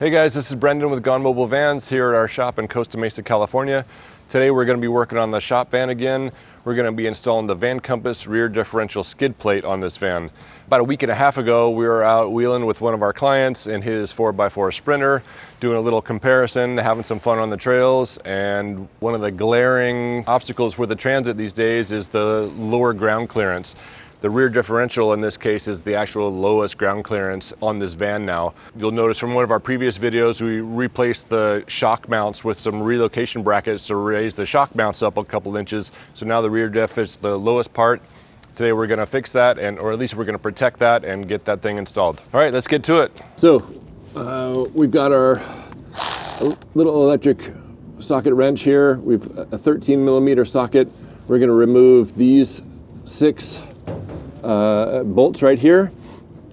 Hey guys, this is Brendan with Gone Mobile Vans here at our shop in Costa Mesa, California. Today we're going to be working on the shop van again. We're going to be installing the VanCompass rear differential skid plate on this van. About a week and a half ago, we were out wheeling with one of our clients in his 4x4 Sprinter, doing a little comparison, having some fun on the trails, and one of the glaring obstacles for the Transit these days is the lower ground clearance. The rear differential in this case is the actual lowest ground clearance on this van now. You'll notice from one of our previous videos, we replaced the shock mounts with some relocation brackets to raise the shock mounts up a couple inches. So now the rear diff is the lowest part. Today we're gonna fix that, or at least we're gonna protect that and get that thing installed. All right, let's get to it. So we've got our little electric socket wrench here. We've a 13 millimeter socket. We're gonna remove these 6 bolts right here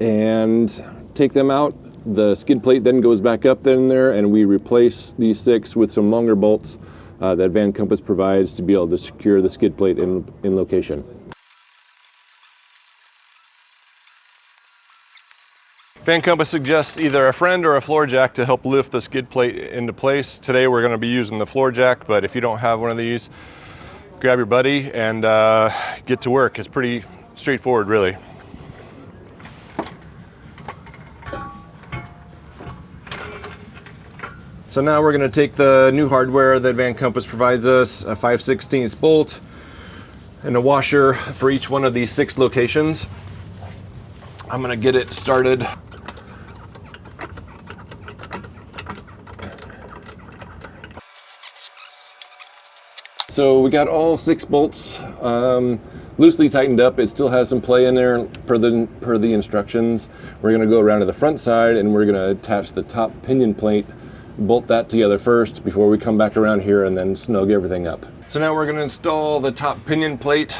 and take them out. The skid plate then goes back up in there, and we replace these 6 with some longer bolts that VanCompass provides to be able to secure the skid plate in location. VanCompass suggests either a friend or a floor jack to help lift the skid plate into place. Today we're going to be using the floor jack, but if you don't have one of these, grab your buddy and get to work. It's pretty straightforward, really. So now we're going to take the new hardware that VanCompass provides us, a 5/16 bolt and a washer for each one of these 6 locations. I'm going to get it started. So we got all 6 bolts loosely tightened up. It still has some play in there per the instructions. We're going to go around to the front side and we're going to attach the top pinion plate, bolt that together first before we come back around here and then snug everything up. So now we're going to install the top pinion plate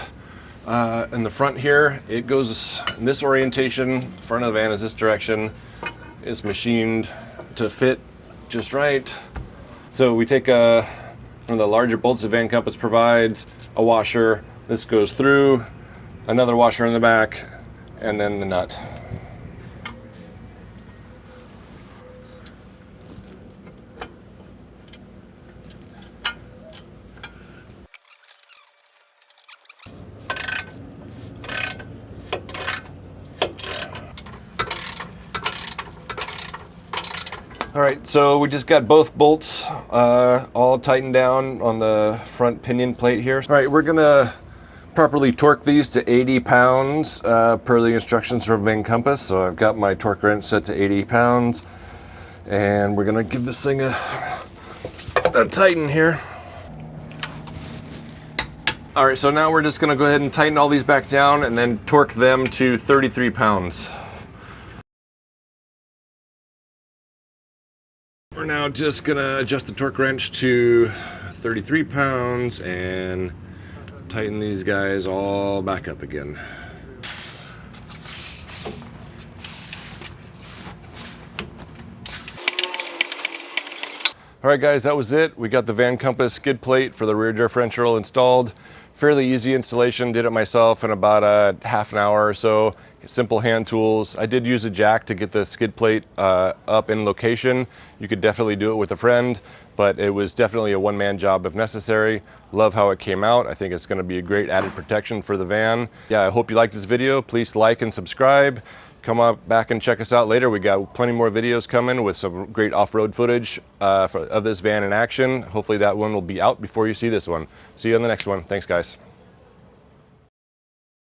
in the front here. It goes in this orientation. Front of the van is this direction. It's machined to fit just right. So we take one of the larger bolts that VanCompass provides, a washer. This goes through, another washer in the back, and then the nut. All right, so we just got both bolts all tightened down on the front pinion plate here. All right, we're gonna properly torque these to 80 pounds per the instructions from VanCompass. So I've got my torque wrench set to 80 pounds, and we're gonna give this thing a tighten here. All right, so now we're just gonna go ahead and tighten all these back down and then torque them to 33 pounds. We're now just gonna adjust the torque wrench to 33 pounds and tighten these guys all back up again. All right guys, that was it. We got the VanCompass skid plate for the rear differential installed. Fairly easy installation, did it myself in about a half an hour or so. Simple hand tools. I did use a jack to get the skid plate up in location. You could definitely do it with a friend, but it was definitely a one-man job if necessary. Love how it came out. I think it's going to be a great added protection for the van. Yeah, I hope you liked this video. Please like and subscribe. Come up back and check us out later. We got plenty more videos coming with some great off-road footage of this van in action. Hopefully that one will be out before you see this one. See you on the next one. Thanks guys.